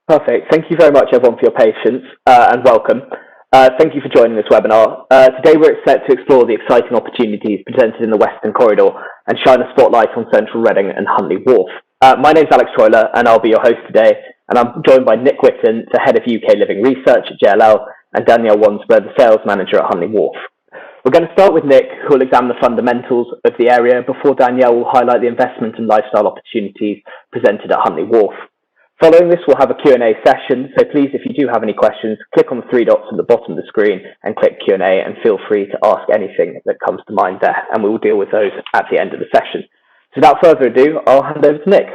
Perfect. Thank you very much, everyone, for your patience and welcome. Thank you for joining this webinar. Today, we're set to explore the exciting opportunities presented in the Western Corridor and shine a spotlight on Central Reading and Huntley Wharf. My name is Alex Troiler, and I'll be your host today. And I'm joined by Nick Whitten, the Head of UK Living Research at JLL, and Danielle Wansborough, the Sales Manager at Huntley Wharf. We're going to start with Nick, who will examine the fundamentals of the area before Danielle will highlight the investment and lifestyle opportunities presented at Huntley Wharf. Following this, we'll have a Q&A session, so please, if you do have any questions, click on the three dots at the bottom of the screen and click Q&A, and feel free to ask anything that comes to mind there, and we will deal with those at the end of the session. So without further ado, I'll hand over to Nick.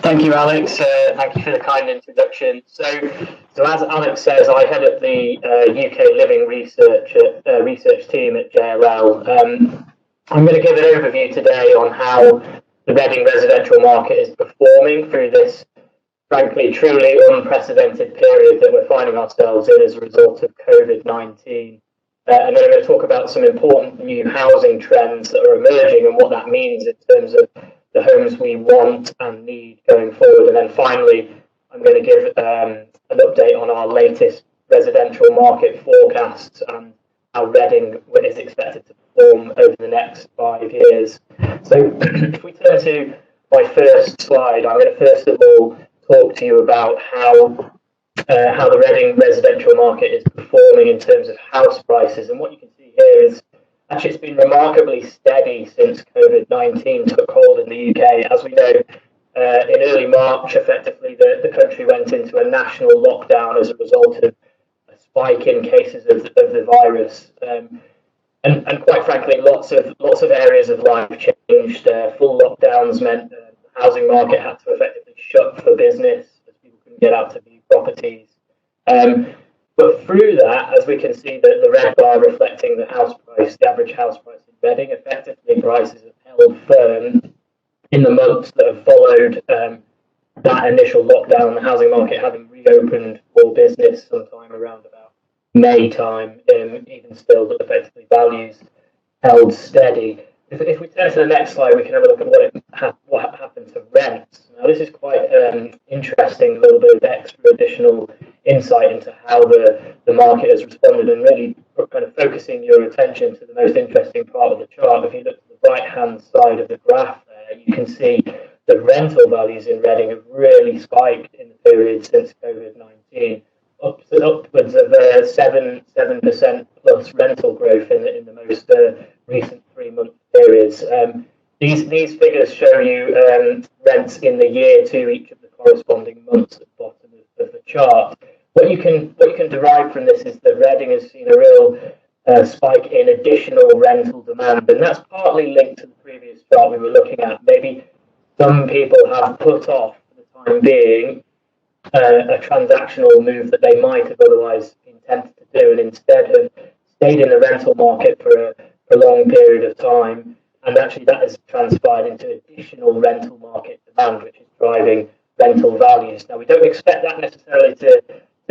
Thank you, Alex. Thank you for the kind introduction. So as Alex says, I head up the UK Living Research team at JLL. I'm going to give an overview today on how the Reading residential market is performing through this, frankly, truly unprecedented period that we're finding ourselves in as a result of COVID-19. And then I'm going to talk about some important new housing trends that are emerging and what that means in terms of the homes we want and need going forward. And then finally, I'm going to give an update on our latest residential market forecasts and how Reading is expected to perform over the next 5 years. So if we turn to my first slide, I'm going to first of all talk to you about how the Reading residential market is performing in terms of house prices. And what you can see here is actually it's been remarkably steady since COVID-19 took hold in the UK. As we know, in early March, effectively, the country went into a national lockdown as a result of a spike in cases of the virus. And quite frankly, lots of areas of life changed. Full lockdowns meant the housing market had to effectively shut for business as people couldn't get out to view properties. But through that, as we can see, the red bar reflecting the house price, the average house price in Reading, effectively prices have held firm in the months that have followed that initial lockdown, the housing market having reopened for business sometime around about May time, even still, but effectively values held steady. If we turn to the next slide, we can have a look at what happened to rents. Now, this is quite interesting, a little bit of extra additional insight into how the market has responded, and really kind of focusing your attention to the most interesting part of the chart. If you look at the right-hand side of the graph there, you can see the rental values in Reading have really spiked in the period since COVID-19. Upwards of 7% plus rental growth in the most recent 3-month periods. These figures show you rents in the year to each of the corresponding months at the bottom of the chart. What you can derive from this is that Reading has seen a real spike in additional rental demand, and that's partly linked to the previous chart we were looking at. Maybe some people have put off for the time being a transactional move that they might have otherwise been tempted to do, and instead have stayed in the rental market for a prolonged period of time, and actually that has transpired into additional rental market demand, which is driving rental values. Now, we don't expect that necessarily to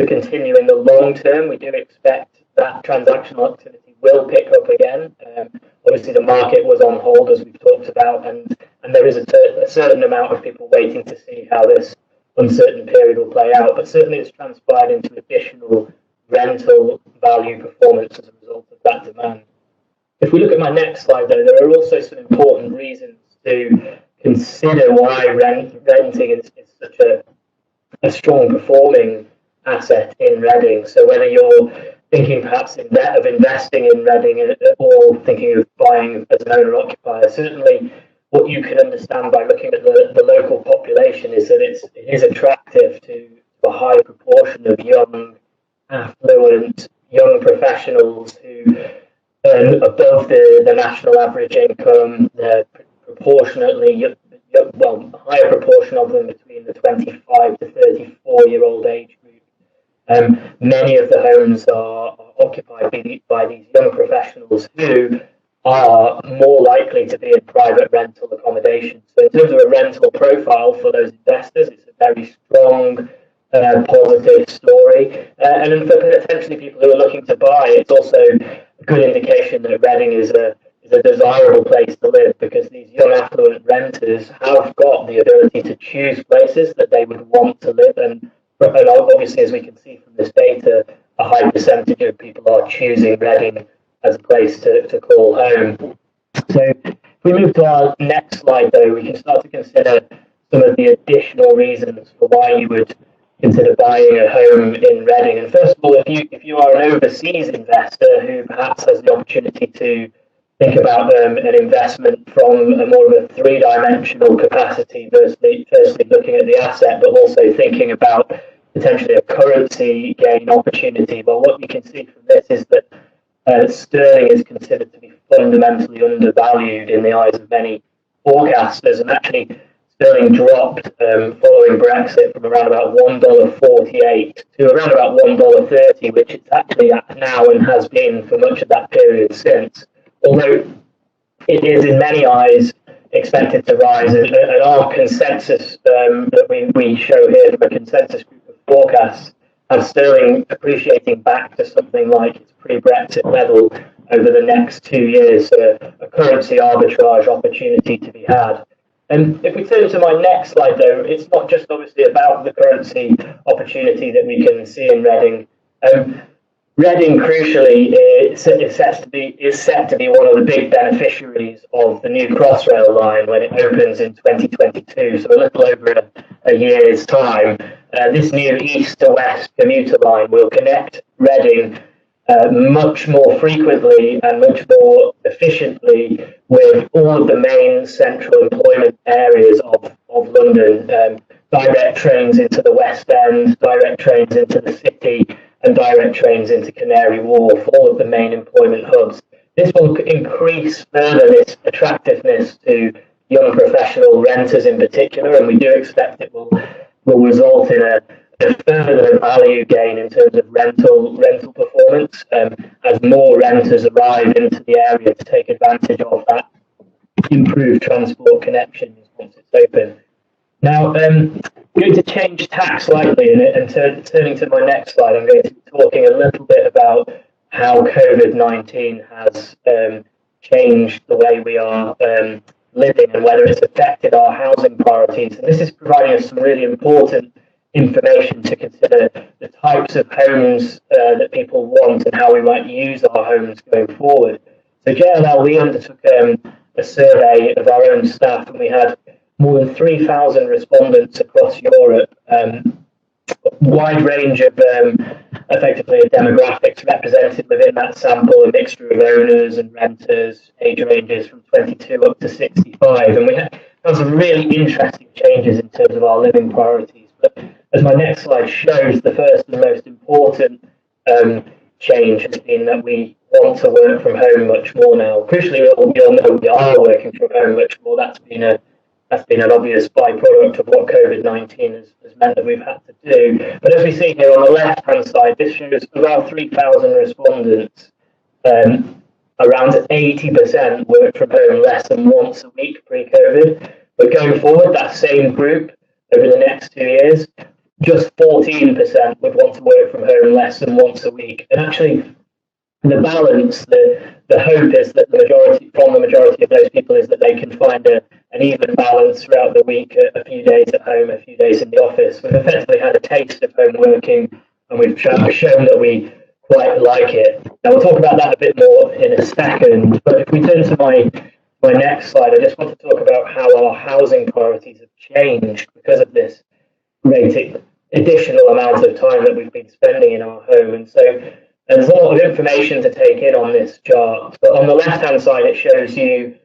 continue in the long term. We do expect that transactional activity will pick up again. Obviously, the market was on hold, as we've talked about, and there is a certain amount of people waiting to see how this uncertain period will play out, but certainly it's transpired into additional rental value performance as a result of that demand. If we look at my next slide, though, there are also some important reasons to consider why renting is such a strong performing asset in Reading. So whether you're thinking perhaps of investing in Reading or thinking of buying as an owner-occupier, certainly what you can understand by looking at the local population is that it is attractive to a high proportion of young, affluent, young professionals who earn above the national average income. They're proportionately, a higher proportion of them between the 25 to 34-year-old age group. Many of the homes are occupied by these young professionals who are more likely to be in private rental accommodation. So in terms of a rental profile for those investors, it's a very strong, positive story. And then for potentially people who are looking to buy, it's also a good indication that Reading is a a desirable place to live, because these young affluent renters have got the ability to choose places that they would want to live, and obviously, as we can see from this data, a high percentage of people are choosing Reading as a place to call home. So if we move to our next slide, though, we can start to consider some of the additional reasons for why you would consider buying a home in Reading. And first of all, if you are an overseas investor who perhaps has the opportunity to think about an investment from a more of a three-dimensional capacity, firstly looking at the asset, but also thinking about potentially a currency gain opportunity, well, what you can see from this is that sterling is considered to be fundamentally undervalued in the eyes of many forecasters, and actually sterling dropped following Brexit from around about $1.48 to around about $1.30, which it's actually at now and has been for much of that period since. Although it is in many eyes expected to rise, and our consensus that we show here from a consensus group of forecasts has sterling appreciating back to something like its pre-Brexit level over the next 2 years, so a currency arbitrage opportunity to be had. And if we turn to my next slide, though, it's not just obviously about the currency opportunity that we can see in Reading. Reading, crucially, is set to be one of the big beneficiaries of the new Crossrail line when it opens in 2022, so a little over a year's time. This new east to west commuter line will connect Reading much more frequently and much more efficiently with all of the main central employment areas of London. Direct trains into the West End, direct trains into the City, and direct trains into Canary Wharf, all of the main employment hubs. This will increase further this attractiveness to young professional renters in particular, and we do expect it will result in a further value gain in terms of rental performance as more renters arrive into the area to take advantage of that improved transport connections once it's open. Now, I'm going to change tack slightly, and turning to my next slide, I'm going to be talking a little bit about how COVID-19 has changed the way we are living and whether it's affected our housing priorities. And this is providing us some really important information to consider the types of homes that people want and how we might use our homes going forward. So JLL, we undertook a survey of our own staff, and we had more than 3,000 respondents across Europe, wide range of effectively demographics represented within that sample, a mixture of owners and renters, age ranges from 22 up to 65. And we had some really interesting changes in terms of our living priorities. But as my next slide shows, the first and most important change has been that we want to work from home much more now. Crucially, we all know we are working from home much more. That's been an obvious byproduct of what COVID-19 has meant that we've had to do. But as we see here on the left-hand side, this shows about 3,000 respondents. Around 80% work from home less than once a week pre-COVID. But going forward, that same group over the next 2 years, just 14% would want to work from home less than once a week. And actually, the balance, the hope is that the majority of those people is that they can find an even balance throughout the week, a few days at home, a few days in the office. We've effectively had a taste of home working, and we've shown that we quite like it. Now, we'll talk about that a bit more in a second, but if we turn to my next slide, I just want to talk about how our housing priorities have changed because of this great additional amount of time that we've been spending in our home. And so there's a lot of information to take in on this chart, but on the left-hand side, it shows you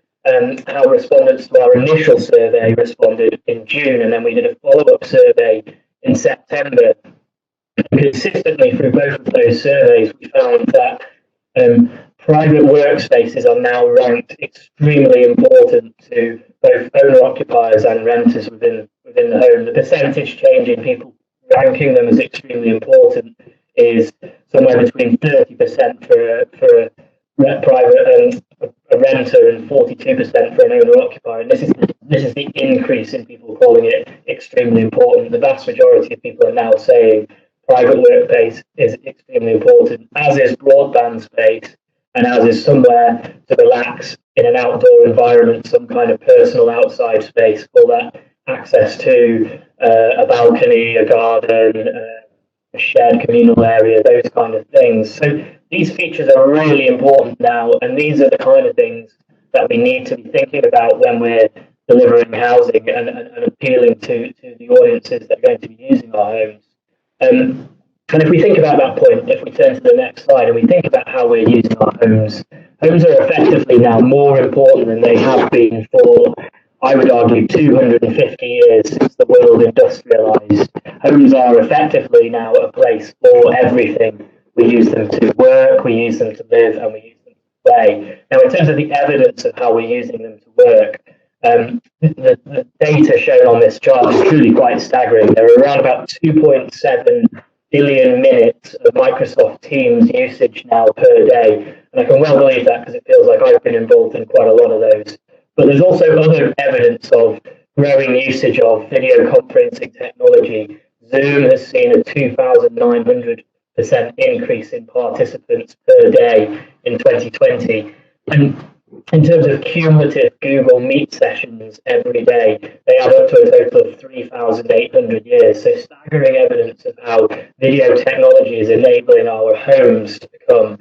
how respondents to our initial survey responded in June, and then we did a follow-up survey in September. Consistently through both of those surveys, we found that private workspaces are now ranked extremely important to both owner-occupiers and renters within the home. The percentage change in people ranking them as extremely important is somewhere between 30% for a private a renter and 42% for an owner-occupier. And this is the increase in people calling it extremely important. The vast majority of people are now saying private workspace is extremely important, as is broadband space and ours is somewhere to relax in an outdoor environment, some kind of personal outside space, call that access to a balcony, a garden, a shared communal area, those kind of things. So these features are really important now, and these are the kind of things that we need to be thinking about when we're delivering housing and appealing to the audiences that are going to be using our homes. And if we think about that point, if we turn to the next slide and we think about how we're using our homes, homes are effectively now more important than they have been for, I would argue, 250 years since the world industrialized. Homes are effectively now a place for everything. We use them to work, we use them to live, and we use them to play. Now, in terms of the evidence of how we're using them to work, the data shown on this chart is truly quite staggering. There are around about 2.7 billion minutes of Microsoft Teams usage now per day. And I can well believe that because it feels like I've been involved in quite a lot of those. But there's also other evidence of growing usage of video conferencing technology. Zoom has seen a 2,900% increase in participants per day in 2020. And in terms of cumulative Google Meet sessions every day, they add up to a total of 3,800 years. So staggering evidence of how video technology is enabling our homes to become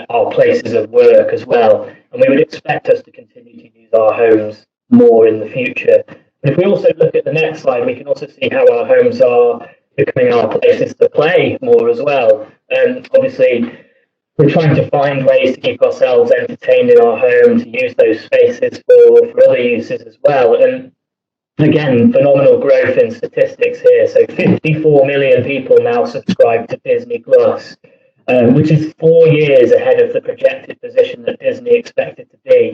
our places of work as well. And we would expect us to continue to use our homes more in the future. But if we also look at the next slide, we can also see how our homes are becoming our places to play more as well. And obviously, we're trying to find ways to keep ourselves entertained in our home, to use those spaces for other uses as well. And again, phenomenal growth in statistics here. So 54 million people now subscribe to Disney Plus, which is 4 years ahead of the projected position that Disney expected to be.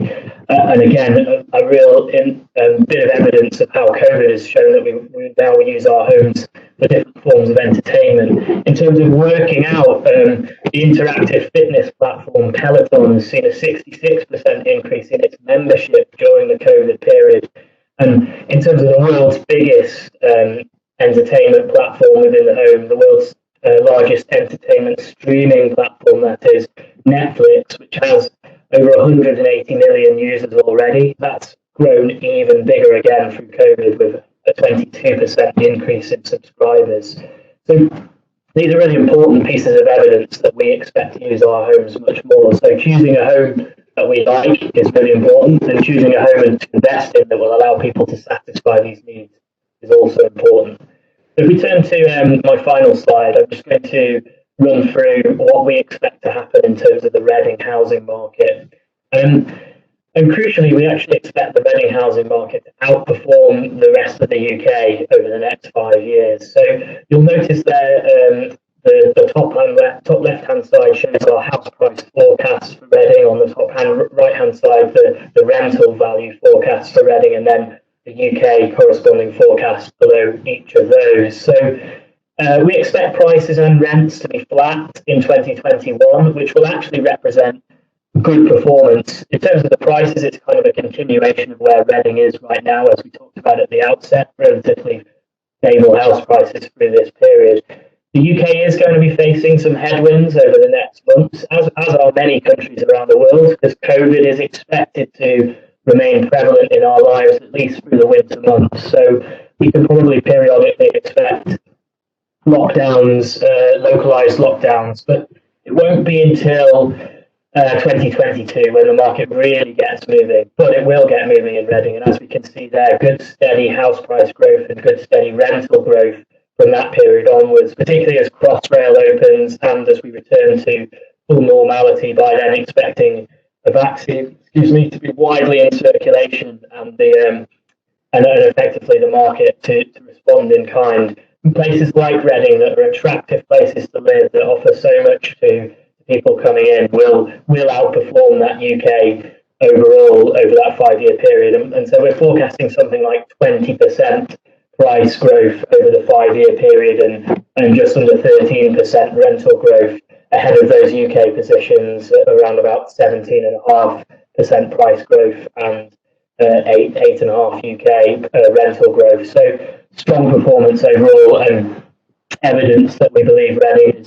And again, a real bit of evidence of how COVID has shown that we now use our homes for different forms of entertainment. In terms of working out, the interactive fitness platform Peloton has seen a 66% increase in its membership during the COVID period. And in terms of the world's biggest entertainment platform within the home, the world's largest entertainment streaming platform, that is Netflix, which has over 180 million users already. That's grown even bigger again through COVID with a 22% increase in subscribers. So these are really important pieces of evidence that we expect to use our homes much more. So choosing a home that we like is really important, and choosing a home to invest in that will allow people to satisfy these needs is also important. If we turn to my final slide, I'm just going to run through what we expect to happen in terms of the Reading housing market. And crucially, we actually expect the Reading housing market to outperform the rest of the UK over the next 5 years. So you'll notice there the top left-hand side shows our house price forecast for Reading. On the right-hand side, the rental value forecast for Reading, and then the UK corresponding forecast below each of those. So we expect prices and rents to be flat in 2021, which will actually represent good performance. In terms of the prices, it's kind of a continuation of where Reading is right now, as we talked about at the outset, relatively stable house prices through this period. The UK is going to be facing some headwinds over the next months, as are many countries around the world, because COVID is expected to remain prevalent in our lives at least through the winter months. So we can probably periodically expect lockdowns, localized lockdowns, but it won't be until 2022 when the market really gets moving. But it will get moving in Reading, and as we can see there, good steady house price growth and good steady rental growth from that period onwards, particularly as Crossrail opens and as we return to full normality, by then expecting a vaccine, to be widely in circulation, and effectively the market to respond in kind. Places like Reading that are attractive places to live, that offer so much to people coming in, will outperform that UK overall over that 5-year period. And so we're forecasting something like 20% price growth over the 5-year period, and just under 13% rental growth ahead of those UK positions, around about 17.5% price growth and 8.5% UK rental growth. So strong performance overall, and evidence that we believe Reading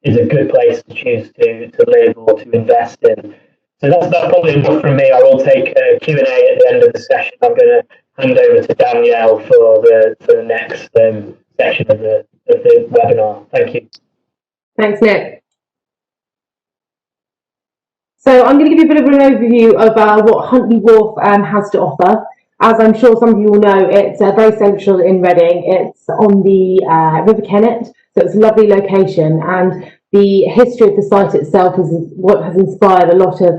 is a good place to choose to live or to invest in. So that's probably enough from me. I will take a Q&A at the end of the session. I'm going to hand over to Danielle for the next section of the webinar. Thank you. Thanks, Nick. So I'm going to give you a bit of an overview of what Huntley Wharf has to offer. As I'm sure some of you will know, it's very central in Reading. It's on the River Kennet, so it's a lovely location, and the history of the site itself is what has inspired a lot of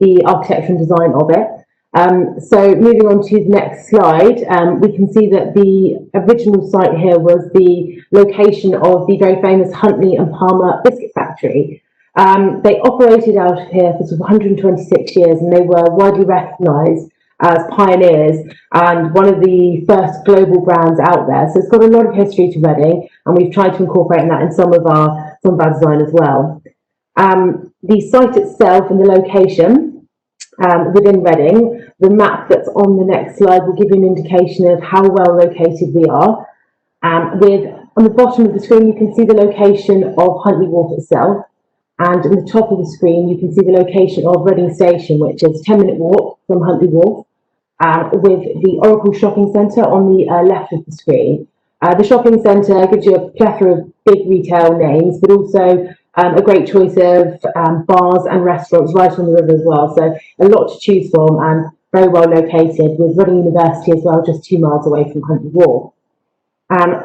the architecture and design of it. So moving on to the next slide, we can see that the original site here was the location of the very famous Huntley and Palmer biscuit factory. They operated out of here for sort of 126 years, and they were widely recognised as pioneers and one of the first global brands out there. So it's got a lot of history to Reading, and we've tried to incorporate that in some of our design as well. The site itself and the location within Reading, the map that's on the next slide will give you an indication of how well located we are. On the bottom of the screen, you can see the location of Huntley Wharf itself. And on the top of the screen, you can see the location of Reading Station, which is a 10-minute walk from Huntley Wharf, with the Oracle Shopping Centre on the left of the screen. The shopping centre gives you a plethora of big retail names, but also a great choice of bars and restaurants right on the river as well. So a lot to choose from and very well located, with Reading University as well, just 2 miles away from Huntley Wharf.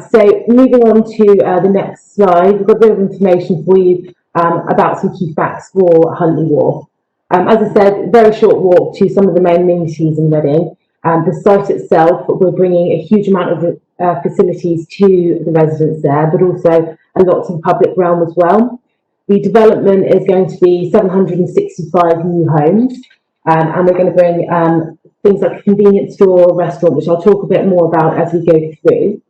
So moving on to the next slide, we've got a bit of information for you about some key facts for Huntley Wharf. As I said, very short walk to some of the main amenities in Reading. The site itself, we're bringing a huge amount of facilities to the residents there, but also a lot of public realm as well. The development is going to be 765 new homes, and we're going to bring things like a convenience store, restaurant, which I'll talk a bit more about as we go through.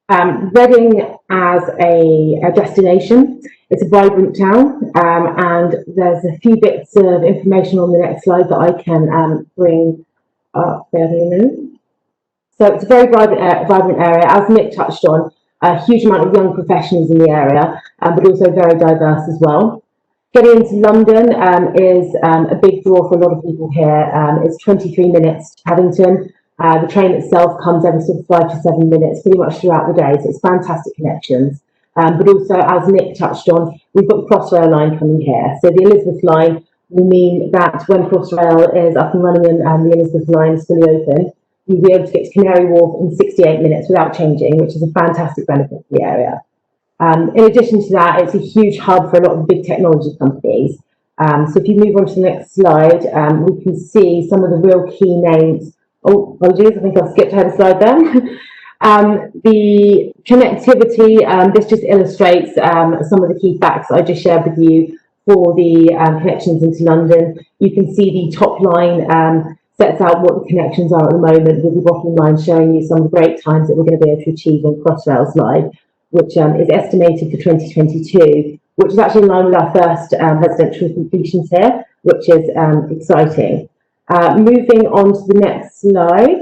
Reading as a destination, it's a vibrant town, and there's a few bits of information on the next slide that I can bring up there in a minute. So it's a very vibrant area, as Nick touched on, a huge amount of young professionals in the area, but also very diverse as well. Getting into London is a big draw for a lot of people here. It's 23 minutes to Paddington. The train itself comes every sort of 5 to 7 minutes, pretty much throughout the day, so it's fantastic connections. But also, as Nick touched on, we've got the Crossrail line coming here. So the Elizabeth line will mean that when Crossrail is up and running and the Elizabeth line is fully open, you'll be able to get to Canary Wharf in 68 minutes without changing, which is a fantastic benefit for the area. In addition to that, it's a huge hub for a lot of big technology companies. So if you move on to the next slide, we can see some of the real key names. Oh, apologies, I think I've skipped ahead a slide there. The connectivity, this just illustrates some of the key facts I just shared with you for the connections into London. You can see the top line sets out what the connections are at the moment, with the bottom line showing you some great times that we're going to be able to achieve on Crossrail's line, which is estimated for 2022, which is actually in line with our first residential completions here, which is exciting. Moving on to the next slide,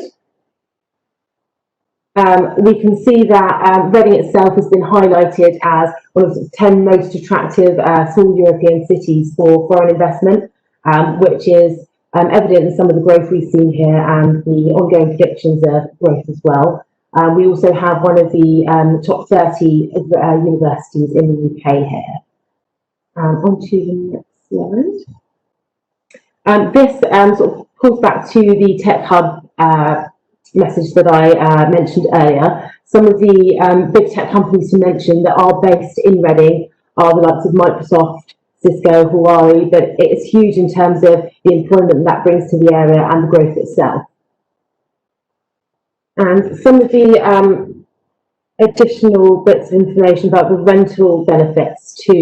we can see that Reading itself has been highlighted as one of the 10 most attractive small European cities for foreign investment, which is evident in some of the growth we've seen here and the ongoing predictions of growth as well. We also have one of the top 30 universities in the UK here. On to the next slide. This sort of calls back to the Tech Hub message that I mentioned earlier. Some of the big tech companies to mention that are based in Reading are the likes of Microsoft, Cisco, Huawei, but it's huge in terms of the employment that brings to the area and the growth itself. And some of the additional bits of information about the rental benefits to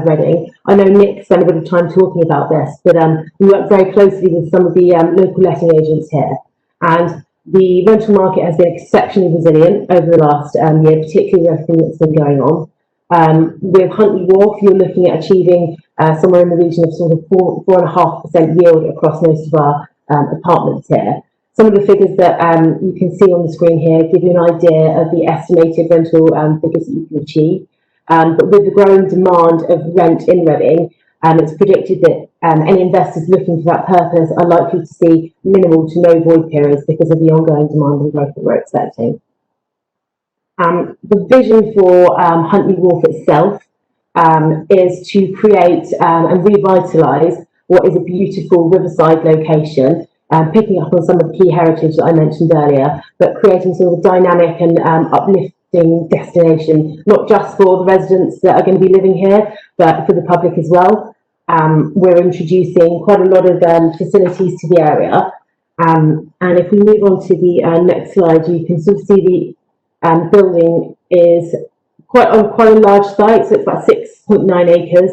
Reading. I know Nick spent a bit of time talking about this, but we work very closely with some of the local letting agents here. And the rental market has been exceptionally resilient over the last year, particularly with everything that's been going on. With Huntley Wharf, you're looking at achieving somewhere in the region of sort of 4.5% yield across most of our apartments here. Some of the figures that you can see on the screen here give you an idea of the estimated rental figures that you can achieve. But with the growing demand of rent in Reading, it's predicted that any investors looking for that purpose are likely to see minimal to no void periods because of the ongoing demand and growth that we're expecting. The vision for Huntley Wharf itself is to create and revitalise what is a beautiful riverside location, picking up on some of the key heritage that I mentioned earlier, but creating sort of a dynamic and uplifting destination, not just for the residents that are going to be living here, but for the public as well. We're introducing quite a lot of facilities to the area. And if we move on to the next slide, you can sort of see the building is quite a large site, so it's about 6.9 acres.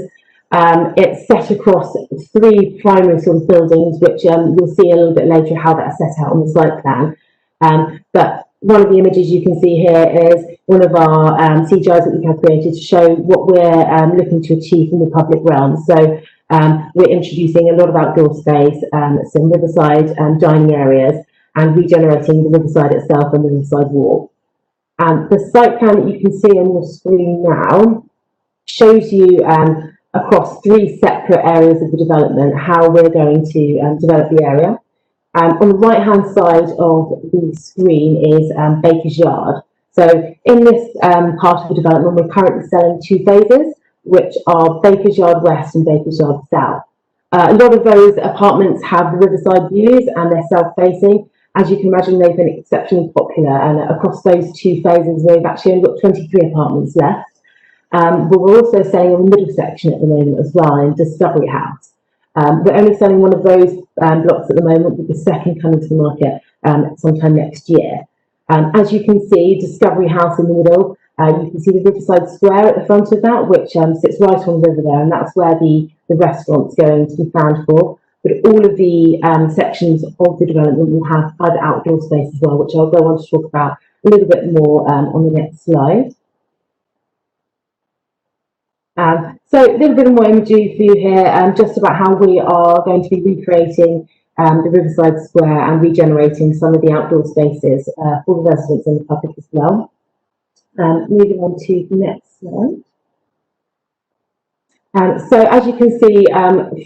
It's set across 3 primary sort of buildings, which you'll see a little bit later how that's set out on the site plan. But one of the images you can see here is one of our CGIs that we have created to show what we're looking to achieve in the public realm. So we're introducing a lot of outdoor space, some riverside dining areas, and regenerating the riverside itself and the riverside walk. The site plan that you can see on your screen now shows you across 3 separate areas of the development how we're going to develop the area. On the right-hand side of the screen is Baker's Yard. So in this part of the development, we're currently selling 2 phases, which are Baker's Yard West and Baker's Yard South. A lot of those apartments have the riverside views and they're south-facing. As you can imagine, they've been exceptionally popular, and across those 2 phases, we've actually only got 23 apartments left. But we're also selling a middle section at the moment as well in Discovery House. We're only selling one of those blocks at the moment, with the second coming to the market sometime next year. As you can see, Discovery House in the middle, you can see the Riverside Square at the front of that, which sits right on the river there, and that's where the restaurant's going to be found for. But all of the sections of the development will have private outdoor space as well, which I'll go on to talk about a little bit more on the next slide. So a little bit more imagery for you here, just about how we are going to be recreating the Riverside Square and regenerating some of the outdoor spaces for the residents and the public as well. Moving on to the next slide. So as you can see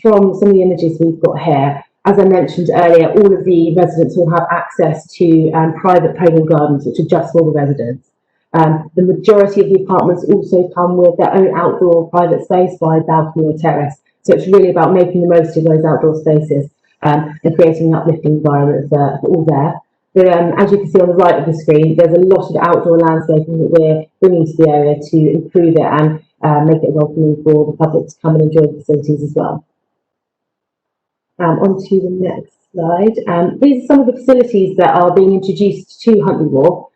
from some of the images we've got here, as I mentioned earlier, all of the residents will have access to private playground gardens, which are just for the residents. The majority of the apartments also come with their own outdoor private space by balcony or terrace. So it's really about making the most of those outdoor spaces and creating an uplifting environment for all there. But as you can see on the right of the screen, there's a lot of outdoor landscaping that we're bringing to the area to improve it and make it welcoming for the public to come and enjoy the facilities as well. On to the next slide. These are some of the facilities that are being introduced to Huntley Wharf.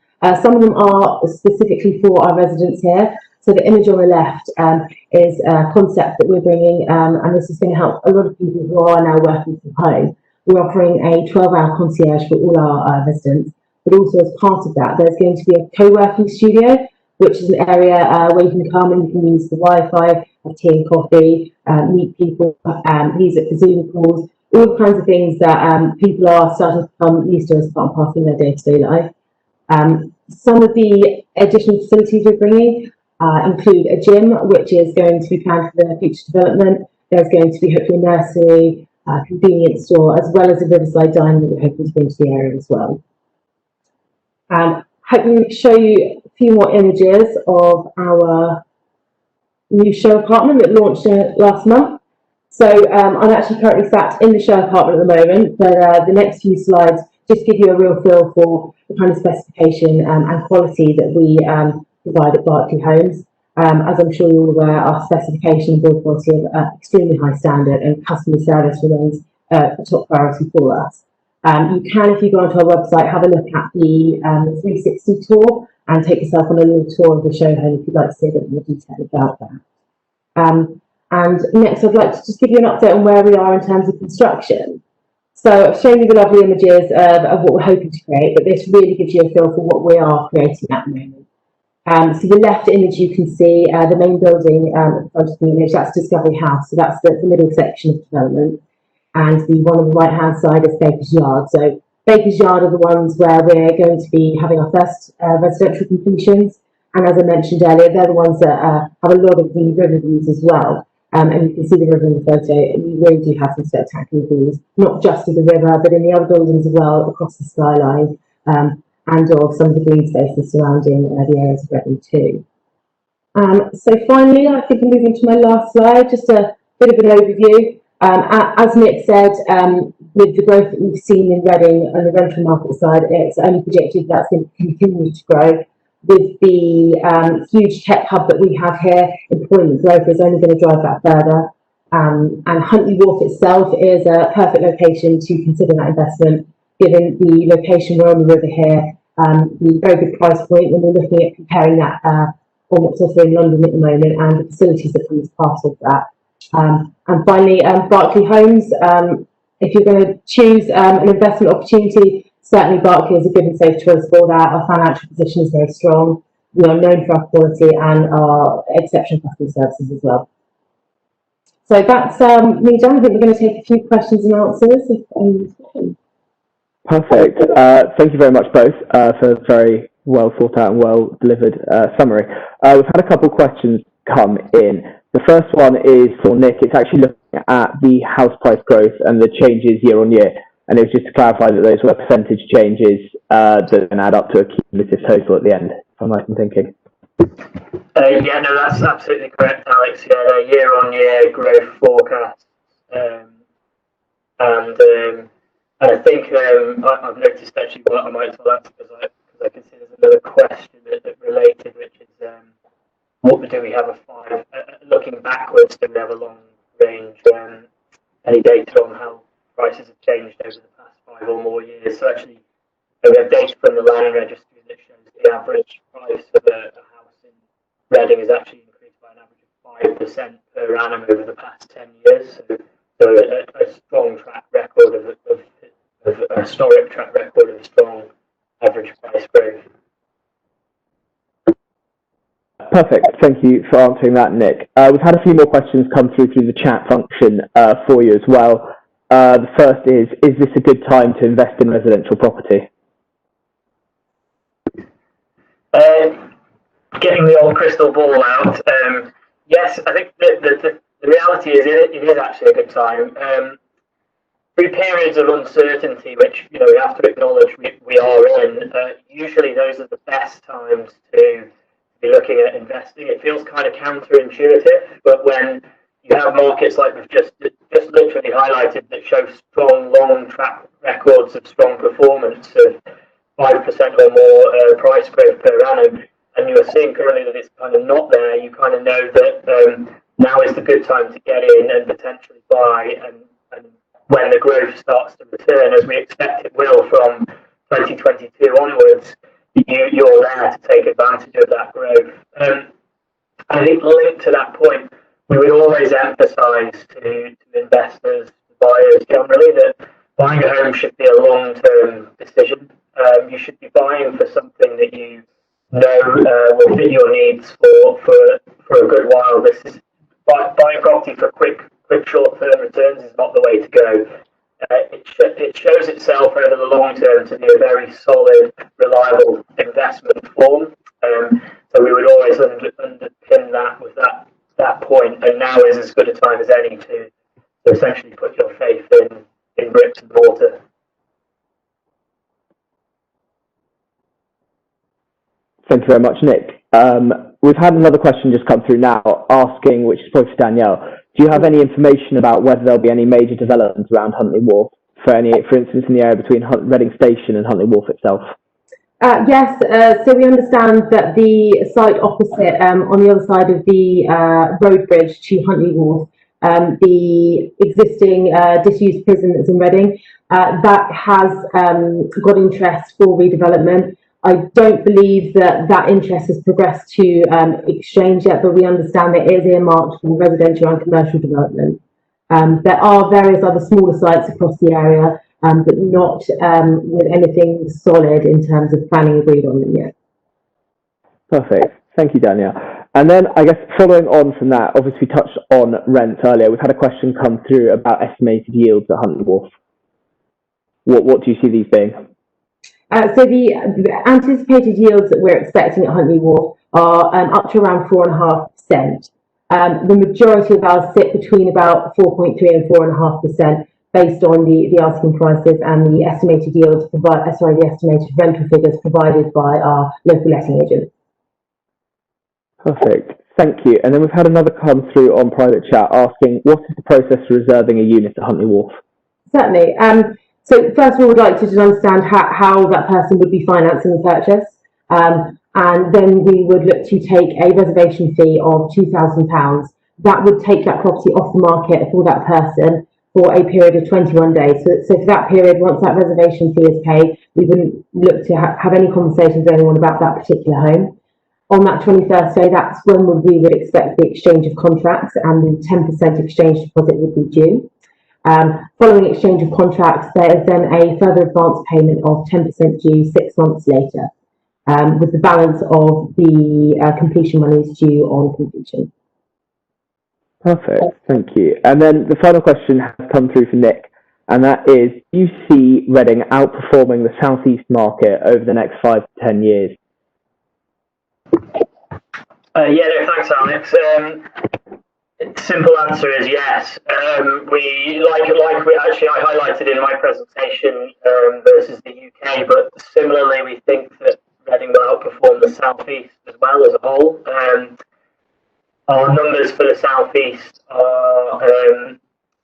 Some of them are specifically for our residents here. So the image on the left is a concept that we're bringing, and this is going to help a lot of people who are now working from home. We're offering a 12-hour concierge for all our residents, but also as part of that, there's going to be a co-working studio, which is an area where you can come and you can use the Wi-Fi, have tea and coffee, meet people, use it for Zoom calls, all kinds of things that people are starting to become used to as part and parcel of their day-to-day life. Some of the additional facilities we're bringing include a gym, which is going to be planned for the future development. There's going to be hopefully a nursery, convenience store, as well as a riverside dining that we're hoping to bring to the area as well. Hoping to show you a few more images of our new show apartment that launched last month. So I'm actually currently sat in the show apartment at the moment, but the next few slides just give you a real feel for the kind of specification and quality that we provide at Berkeley Homes. As I'm sure you're all aware, our specification and build quality are extremely high standard, and customer service remains a top priority for us. You can, if you go onto our website, have a look at the 360 tour and take yourself on a little tour of the show home if you'd like to see a bit more detail about that. And next, I'd like to just give you an update on where we are in terms of construction. So I've shown you the lovely images of what we're hoping to create, but this really gives you a feel for what we are creating at the moment. So the left image you can see the main building in front of the image, that's Discovery House, so that's the middle section of development. And the one on the right hand side is Baker's Yard. So Baker's Yard are the ones where we're going to be having our first residential completions, and as I mentioned earlier, they're the ones that have a lot of the river views as well. And you can see the river in the photo, and you really do have some spectacular views, not just of the river, but in the other buildings as well, across the skyline, and of some of the green spaces surrounding the areas of Reading too. So finally, I think I'm moving to my last slide, just a bit of an overview. As Nick said, with the growth that we've seen in Reading on the rental market side, it's only projected that's going to continue to grow. With the huge tech hub that we have here, employment growth is only going to drive that further. And Huntley Wharf itself is a perfect location to consider that investment, given the location we're on the river here, the very good price point when we're looking at comparing that on what's also in London at the moment and the facilities that come as part of that. And finally, Berkeley Homes. If you're going to choose an investment opportunity, certainly Berkeley is a good and safe choice for that. Our financial position is very strong. We are known for our quality and our exceptional customer services as well. So that's me done. I think we're going to take a few questions and answers. Perfect. Thank you very much both for a very well thought out and well delivered summary. We've had a couple of questions come in. The first one is for Nick. It's actually looking at the house price growth and the changes year on year. And it was just to clarify that those were percentage changes that then add up to a cumulative total at the end, if I'm right in thinking. Yeah, no, that's absolutely correct, Alex. Yeah, year on year growth forecast. And I think I've noticed actually what I might as well answer because I can see there's another question that related, which is what do we have a five? Looking backwards, do we have a long range? Any data on how prices have changed over the past 5 or more years? So actually, we have data from the land registry that shows the average price of a house in Reading has actually increased by an average of 5% per annum over the past 10 years. So a strong track record of a historic track record of strong average price growth. Perfect. Thank you for answering that, Nick. We've had a few more questions come through the chat function for you as well. The first is this a good time to invest in residential property? Getting the old crystal ball out. Yes, I think the reality is it is actually a good time. Through periods of uncertainty, which we have to acknowledge we are in, usually those are the best times to be looking at investing. It feels kind of counterintuitive, but when you have markets like we've just literally highlighted that show strong long track records of strong performance of 5% or more price growth per annum, and you're seeing currently that it's kind of not there, you kind of know that now is the good time to get in and potentially buy, and when the growth starts to return, as we expect it will from 2022 onwards, you're there to take advantage of that growth. I think linked to that point, we would always emphasise to investors, to buyers generally, that buying a home should be a long-term decision. You should be buying for something that you know will fit your needs for a good while. This is buying property for quick short-term returns is not the way to go. It shows itself over the long term to be a very solid, reliable investment form. So we would always underpin that with that point, and now is as good a time as any to essentially put your faith in bricks and mortar. Thank you very much, Nick. We've had another question just come through now asking, which is probably for Danielle, do you have any information about whether there'll be any major developments around Huntley Wharf, for instance, in the area between Reading Station and Huntley Wharf itself? Yes, so we understand that the site opposite, on the other side of the road bridge to Huntley Wharf, the existing disused prison that's in Reading, that has got interest for redevelopment. I don't believe that interest has progressed to exchange yet, but we understand that it is earmarked for residential and commercial development. There are various other smaller sites across the area, but not with anything solid in terms of planning agreed on them yet. Perfect. Thank you, Danielle. And then I guess following on from that, obviously we touched on rent earlier. We've had a question come through about estimated yields at Huntley Wharf. What do you see these being? So the anticipated yields that we're expecting at Huntley Wharf are up to around 4.5%. The majority of ours sit between about 4.3 and 4.5%, based on the asking prices and the estimated yields the estimated rental figures provided by our local letting agent. Perfect. Thank you. And then we've had another come through on private chat asking, what is the process for reserving a unit at Huntley Wharf? Certainly. So first of all, we'd like to just understand how that person would be financing the purchase. And then we would look to take a reservation fee of £2,000. That would take that property off the market for that person for a period of 21 days. So for that period, once that reservation fee is paid, we wouldn't look to have any conversations with anyone about that particular home. On that 21st day, that's when we would expect the exchange of contracts, and the 10% exchange deposit would be due. Following exchange of contracts, there is then a further advance payment of 10% due 6 months later, with the balance of the completion monies due on completion. Perfect, thank you. And then the final question has come through from Nick, and that is, do you see Reading outperforming the southeast market over the next 5 to 10 years? Thanks, Alex. Simple answer is yes. I highlighted in my presentation versus the UK, but similarly, we think that Reading will outperform the southeast as well as a whole. Our numbers for the southeast are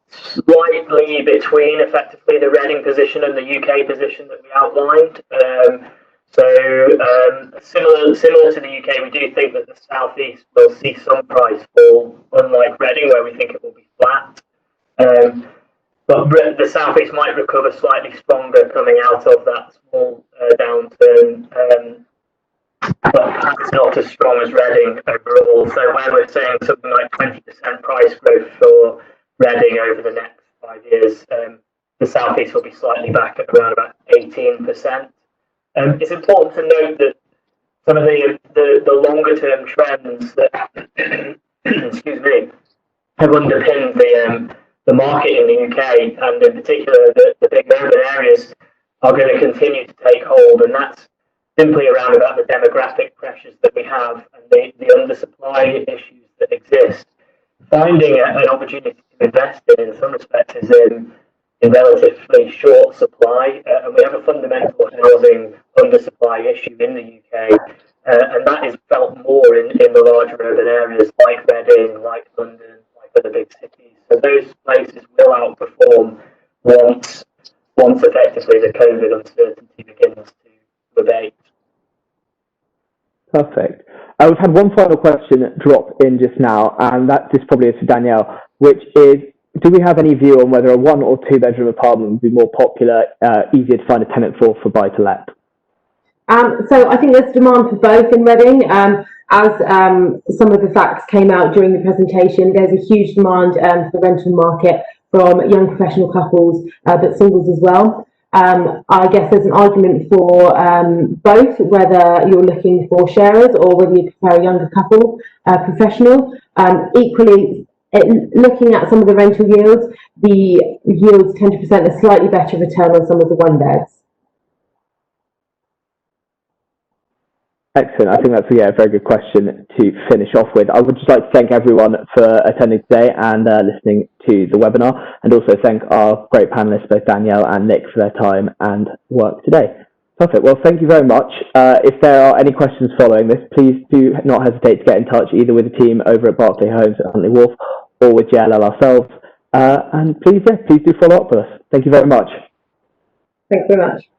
slightly between effectively the Reading position and the UK position that we outlined. Similar to the UK, we do think that the southeast will see some price fall, unlike Reading, where we think it will be flat. But the southeast might recover slightly stronger coming out of that small downturn, but perhaps not as strong as Reading overall. So when we're saying something like 20% price growth for Reading over the next 5 years, the southeast will be slightly back at around about 18%. It's important to note that some of the longer term trends that excuse me, have underpinned the market in the UK, and in particular the big urban areas, are going to continue to take hold, and that's simply around about the demographic pressures that we have and the undersupply issues that exist. Finding an opportunity to invest in some respects is in relatively short supply, and we have a fundamental housing undersupply issue in the UK, and that is felt more in the larger urban areas like Reading, like London, like other big cities. So those places will outperform once effectively the COVID uncertainty begins to abate. Perfect. We've had one final question drop in just now, and that just probably is for Danielle, which is, do we have any view on whether a 1 or 2 bedroom apartment would be more popular, easier to find a tenant for buy-to-let? So I think there's demand for both in Reading. As some of the facts came out during the presentation, there's a huge demand for the rental market from young professional couples, but singles as well. I guess there's an argument for both, whether you're looking for sharers or whether you prefer a younger couple, professional. Equally, looking at some of the rental yields, the yields tend to present a slightly better return on some of the one beds. Excellent. I think that's a very good question to finish off with. I would just like to thank everyone for attending today and listening to the webinar, and also thank our great panelists, both Danielle and Nick, for their time and work today. Perfect. Well, thank you very much. If there are any questions following this, please do not hesitate to get in touch either with the team over at Berkeley Homes at Huntley Wharf or with JLL ourselves. And please do follow up with us. Thank you very much. Thanks very much.